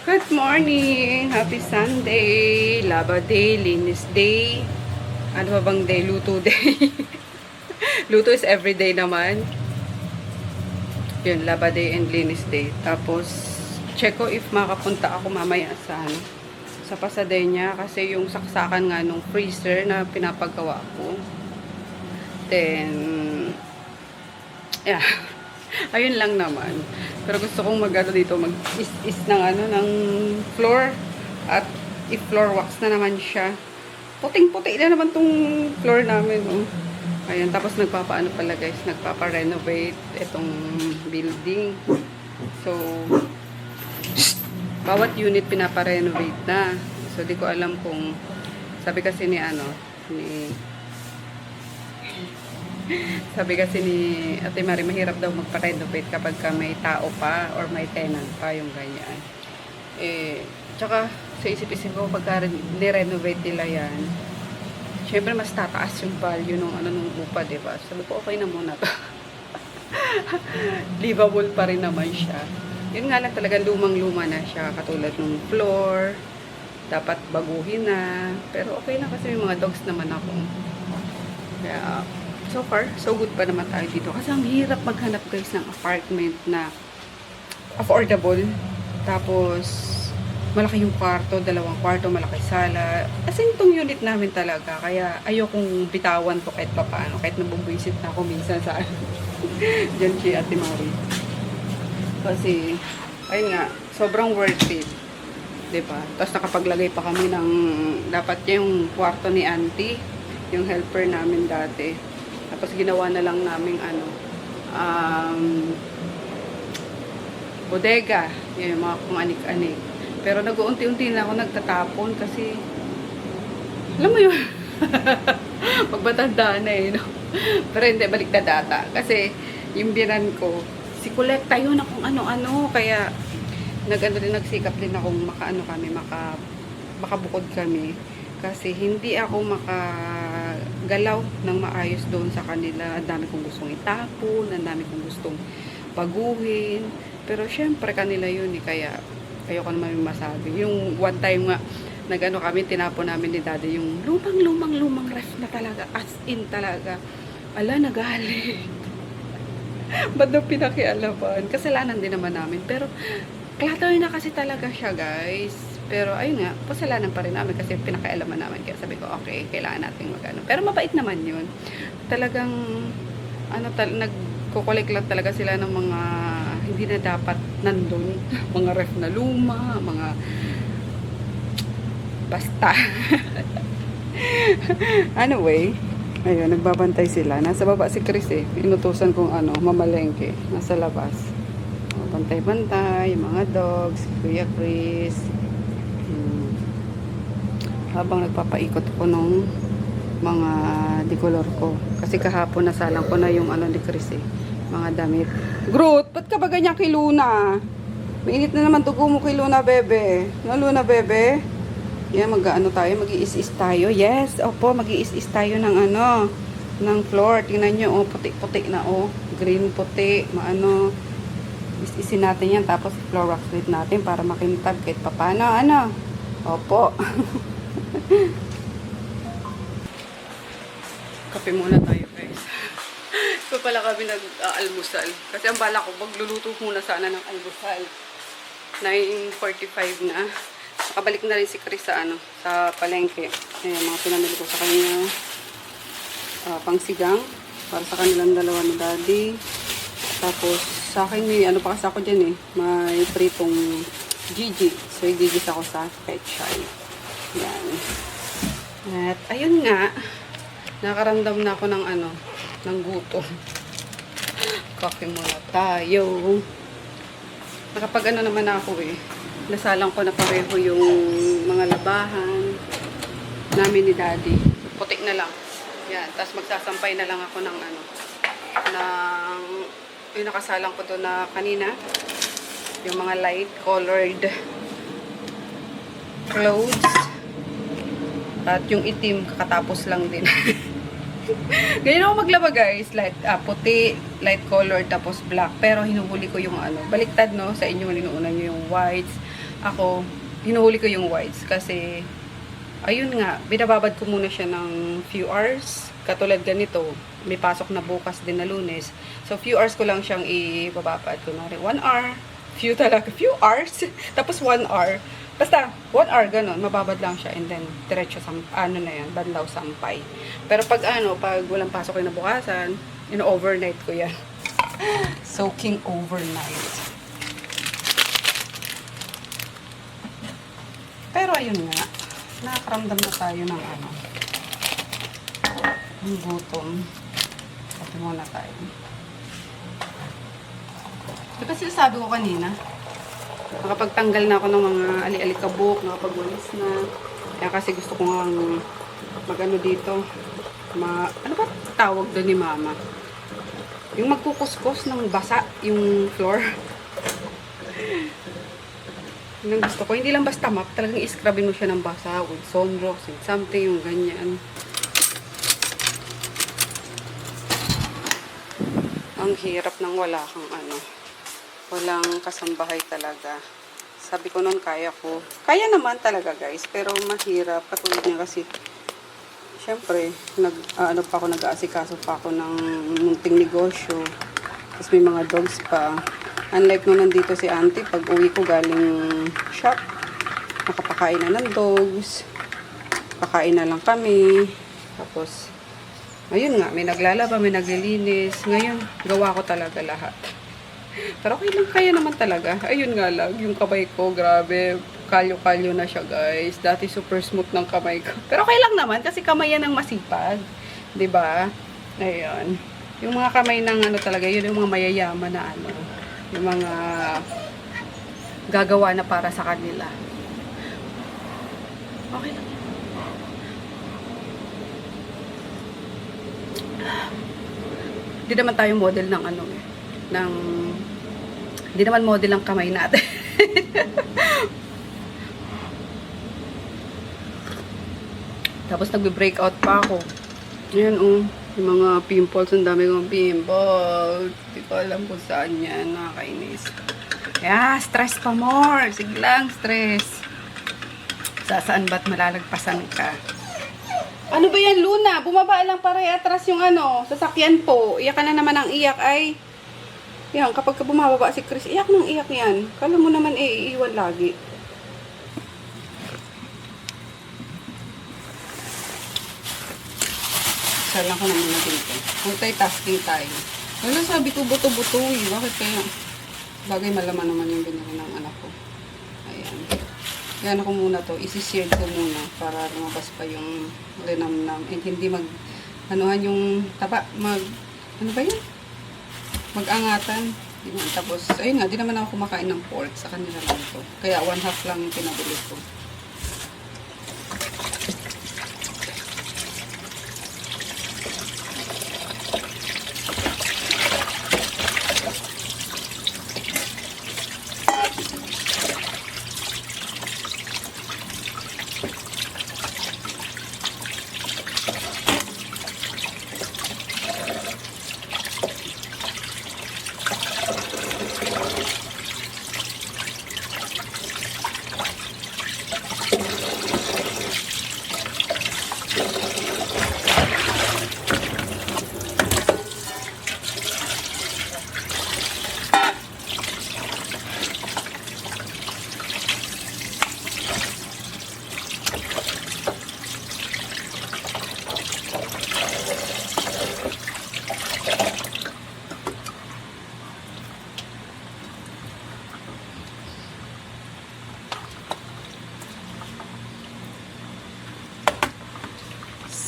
Good morning! Happy Sunday! Laba Day, Linis Day. Ano ba bang day? Luto Day. Luto is everyday naman. Yun, Laba Day and Linis Day. Tapos, check ko if makapunta ako mamaya sa Pasadena kasi yung saksakan nga nung freezer na pinapagawa ko. Then, yeah. Ayun lang naman. Pero gusto kong dito, mag-is ng floor. At i-floor wax na naman siya. Puting-puti na naman tong floor namin. Oh. Ayan, tapos nagpapaano pala guys, nagpapa-renovate itong building. So, bawat unit pinapa-renovate na. So, di ko alam kung, sabi kasi sabi kasi ni Ate Mari, mahirap daw magpa-renovate kapag may tao pa or may tenant pa, yung ganyan. Tsaka sa isip-isip ko, pagka ni-renovate nila yan, syempre mas tataas yung value nung upa, diba? Sabi ko, okay na muna to. Livable pa rin naman siya. Yun nga lang talaga, lumang-luma na siya, katulad ng floor, dapat baguhin na. Pero okay na kasi may mga dogs naman ako. Kaya, so far, so good pa naman tayo dito. Kasi ang hirap maghanap guys ng apartment na affordable. Tapos, malaki yung kwarto, 2 kwarto, malaki sala. Kasi itong unit namin talaga. Kaya ayokong bitawan to kahit papaano. Kahit nabubwisit na ako minsan sa dyan si Ate Mari. Kasi, ayun nga, sobrang worth it. Diba? Tapos nakapaglagay pa kami ng, dapat yung kwarto ni Auntie, yung helper namin dati. Tapos ginawa na lang namin bodega, yung mga kung anik-anik. Pero nag-uunti-unti na ako nagtatapon kasi alam mo yun, magbatanda na no? Pero hindi, balik na data. Kasi yung binan ko, si kolekta yun na kung ano-ano. Kaya nagsikap din akong makabukod kami. Kasi hindi ako makagalaw ng maayos doon sa kanila. Ang dami kong gustong itapon, ang dami kong gustong baguhin. Pero syempre kanila yun kaya ayoko naman masabi. Yung one time nga, kami, tinapon namin ni Daddy yung lumang ref na talaga. As in talaga. Ala, nagalit. Ba't daw pinakialaman? Kasalanan din naman namin. Pero, clutter na kasi talaga siya, guys. Pero, ayun nga, kasalanan pa rin namin kasi pinakialaman namin. Kaya sabi ko, okay, kailangan natin Pero, mabait naman yun. Talagang, nagkukulik lang talaga sila ng mga hindi na dapat nandun. Mga ref na luma, mga basta. Anyway, ayun, nagbabantay sila. Nasa baba si Chris Inutusan kong mamalengke. Nasa labas. Bantay-bantay, yung mga dogs, Kuya Chris. Habang nagpapaikot ko nung mga decolor ko. Kasi kahapon nasalang ko na yung ni Chris mga damit. Groot, ba't ka ba ganyan kay Luna? Mainit na naman dugo mo kay Luna, bebe. No, Luna, bebe? Yan, tayo, mag-iis-is tayo. Yes, opo, mag-iis-is tayo ng ng floor. Tingnan nyo, puti-puti na, green, puti, is-isin natin yan. Tapos, floor wax with natin para makintab kahit papano, Opo. Kape muna tayo, guys. So pala kami nag-almusal. Kasi ang bala ko, magluluto muna sana ng almusal. 9:45 na. Nakabalik na rin si Chris sa palengke. Ayan, mga pinamili ko sa kanya. Pangsigang. Para sa kanilang dalawa ni Daddy. Tapos, sa akin may pa kasi ako dyan may pritong Gigi. So, igigis ako sa pechay. Yan. At, ayun nga. Nakaramdam na ako ng gutom. Coffee muna tayo. Nakapag naman ako Nasalang ko na pareho yung mga labahan namin ni Daddy. Putik na lang. Yan. Tapos magsasampay na lang ako ng yung nakasalang ko to na kanina. Yung mga light colored clothes. At yung itim, kakatapos lang din. Ganyan ako maglaba guys. Puti, light color, tapos black. Pero hinuhuli ko yung baliktad no. Sa inyo, linuunan nyo yung whites. ako, hinuhuli ko yung whites kasi, ayun nga, binababad ko muna siya ng few hours. Katulad ganito, may pasok na bukas din na Lunes. So, few hours ko lang siyang ibababad. Kunwari, 1 hour. Few talaga. Few hours. Tapos 1 hour. Basta, 1 hour, ganun. Mababad lang siya. And then, diretso sa, ano na yan, banlaw sampay. Pero pag pag walang pasok na bukasan, overnight ko yan. Soaking overnight. Pero ayun nga, nakakaramdam na tayo ng ng gutom. Pati muna tayo. So, kasi sabi ko kanina, nakapagtanggal na ako ng mga ali-alikabok, nakapagwalis na. Kaya kasi gusto ko nga mag-ano dito, ano ba tawag doon ni mama? Yung magkukuskus ng basa, yung floor. Yun ang gusto ko. Hindi lang basta map, talagang iscrubin mo siya ng basa with sunrox, with something, yung ganyan. Ang hirap nang wala kang walang kasambahay talaga. Sabi ko noon, kaya ko. Kaya naman talaga guys, pero mahirap. Katulad niya kasi, syempre, nag-aasikaso pa ako ng munting negosyo. Tapos may mga dogs pa. Unlike nung nandito si auntie, pag uwi ko galing shop, nakapakain na ng dogs. Kakain na lang kami. Tapos, ayun nga, may naglalaba, may naglilinis. Ngayon, gawa ko talaga lahat. Pero okay lang, kaya naman talaga. Ayun nga lang, yung kamay ko, grabe, kalyo-kalyo na siya guys. Dati super smooth ng kamay ko. Pero okay lang naman, kasi kamay yan ng masipag. 'Di ba? Ayun. Yung mga kamay ng talaga, yun yung mga mayayaman na yung mga gagawa na para sa kanila. Okay lang. Hindi naman tayo model ng hindi naman model ang kamay natin. Tapos nagbe-breakout pa ako. Ayan yung mga pimples, ang dami kong pimples. Hindi ko alam kung saan yan, nakakainis. Yeah, stress pa more. Sige lang, stress. Saan ba't malalagpasan ka? Ano ba yan, Luna? Bumaba lang para i-atras yung sasakyan po. Iyak ka na naman ang iyak ay. Yan, kapag bumababa si Chris, iyak ng iyak yan. Kala mo naman iiwan lagi. Sala ko naman na dito. Multitasking tayo. Wala, sabi ko buto-buto eh. Bakit kaya? Bagay malaman naman yung binili ng anak ko. Ayan. Yan ako muna to. Isi-seared ko muna para lumabas pa yung linamnam. And hindi anuhan yung taba. Ano ba yun? Mag-angatan. Tapos, ayun nga, di naman ako kumakain ng pork sa kanila lang to. Kaya 1/2 lang yung pinabili ko.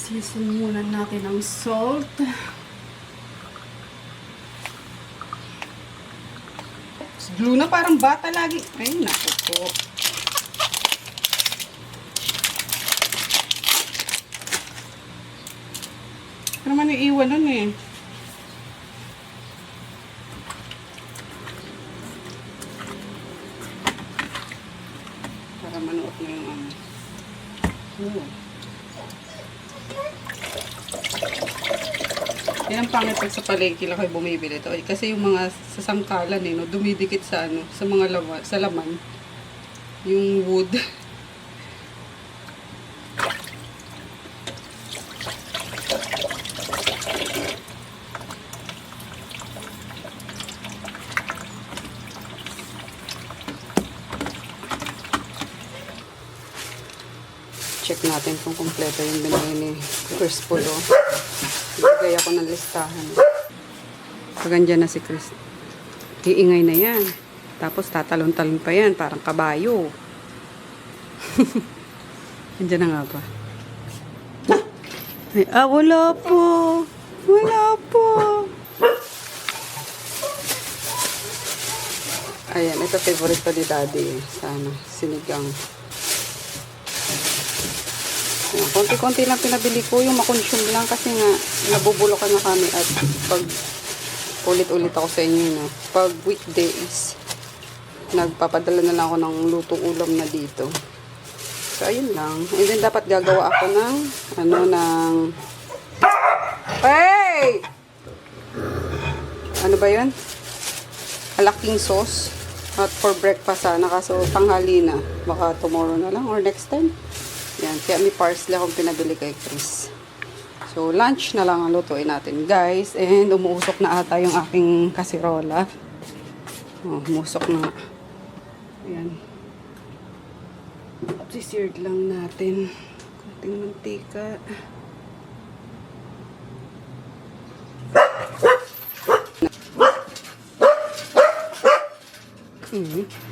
Season muna natin ng salt. Blue na parang bata lagi. Ay, naku po. Ano naman iiwan nun eh. Para manuot na yung Yan ang pangit pag sa palengke lang kayo bumibili ito. Kasi yung mga sasangkalan dumidikit sa sa mga laman, sa laman. yung wood. Check natin kung kumpleto yung binili ni Chris Polo. Bigay ako ng listahan. Pagandyan na si Chris. Iingay na yan. Tapos tatalon-talon pa yan. Parang kabayo. Andyan na nga ba? Ay, wala po. Wala po. Ayan, ito favorite ko ni Daddy. Sana, sinigang. Konti-konti lang pinabili ko. Yung makonsume lang kasi nga nabubulokan na kami at pag ulit-ulit ako sa inyo no. Pag weekdays nagpapadala na lang ako ng lutong ulam na dito. So ayun lang. And then dapat gagawa ako ng hey! Ano ba yun? Alaking sauce. At for breakfast sana. Kaso tanghali na. Baka tomorrow na lang or next time. Yan, kaya may parsley akong pinabili kay Chris. So, lunch na lang ang lutuin natin, guys. And, umuusok na ata yung aking kasirola. Oh, umusok na. Ayan. Sisired lang natin. Kunting mantika.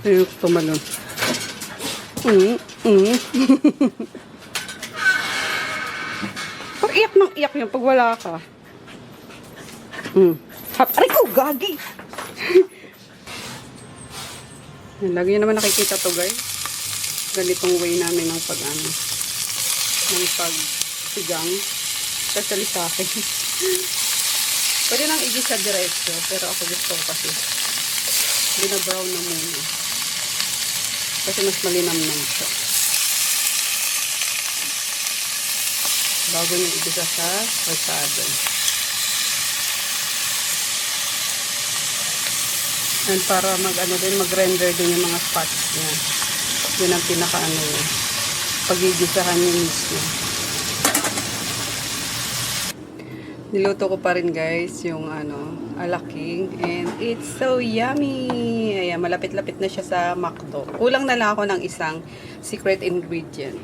Ayun, tumalon. Pag iyak ng iyak yun pag wala ka. Aray ko, gagi! Lagi nyo naman nakikita to, guys. Ganitong way namin ng ng pagsigang. Especially sa akin. Pwede nang igisa diretso, pero ako gusto ko kasi binabrown na muna. Kasi mas malinamnam siya. Bago niya igisa sa kalsado. And para mag-render din yung mga spots niya. Yun ang pagigisahan niya mismo. Niluto ko pa rin, guys, yung alaking, and it's so yummy. Ayan, malapit-lapit na siya sa McDo. Kulang na lang ako ng isang secret ingredient.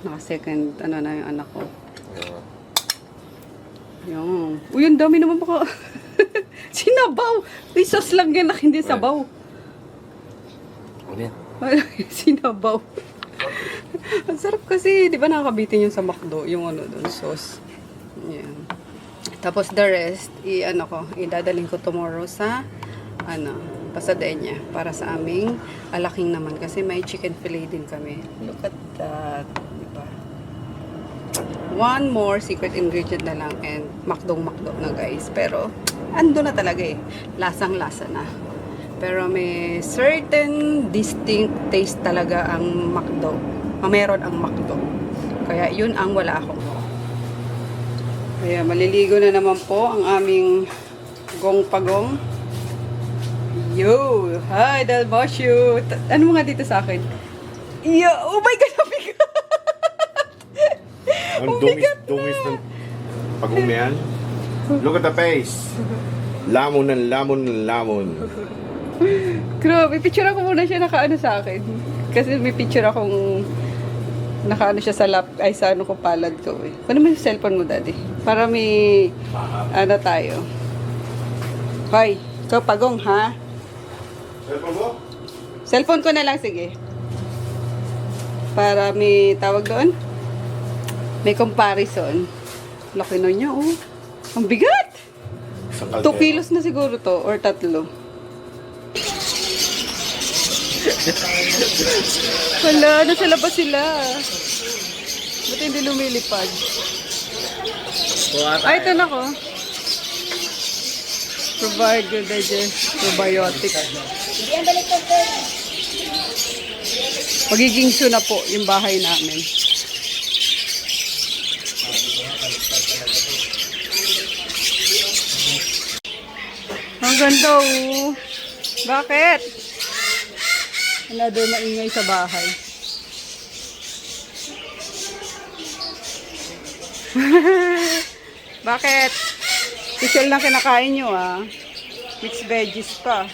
Naka-second, na yung anak ko. Yung, uy, ang dami naman baka. Sinabaw! May sauce lang yan, hindi sabaw. Ano yan? Sinabaw. Ang sarap kasi, di ba nakakabitin yung sa McDo, yung doon, sauce. Yan. Tapos the rest, idadaling ko tomorrow sa Pasadena para sa aming alaking naman kasi may chicken fillet din kami. Look at that, diba? One more secret ingredient na lang and McDo na, guys. Pero ando na talaga eh. Lasang-lasa na. Pero may certain distinct taste talaga ang McDo. Meron ang McDo. Kaya yun ang wala akong. Kaya maliligo na naman po ang aming gong-pagong. Yo! Hi, Dalbosyo! Ano mo nga dito sa akin? Yo! Oh my God! Ang bigat! Ang dungis ng pagong na yan. Look at the face. Lamon ng lamon ng lamon. Grabe, picture ako muna siya nakaano sa akin. Kasi may picture akong nakaano siya sa sa ko palad ko eh. Kunin mo yung cellphone mo, Daddy. Para may tayo. Hoy, ikaw pagong, ha? Cellphone mo? Cellphone ko na lang, sige. Para may tawag doon. May comparison. Laki na niya, oh. Ang bigat! 2 kilos na siguro to, or 3. Wala, nasa labas sila. Ba't hindi lumilipad? Ay, ito na ko. Provide good digest probiotic. Magiging na po yung bahay namin. Ang ganda, oh. Bakit? Another maingay sa bahay. Bakit? Special na kinakain nyo ah. Mixed veggies pa.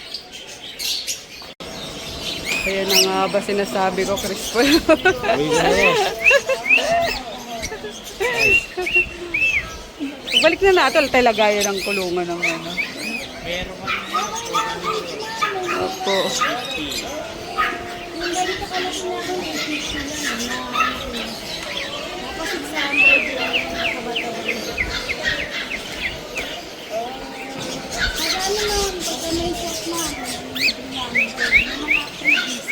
Kaya na nga ba sinasabi ko, Crispol? Balik na natin, talagayan ng kulungan ng ano. Opo. Yung ganito ka na sinabi, 850 lang. Tapos 600 lang yung nakabataw. Kada ano naman, pagka may set na, mga freebies.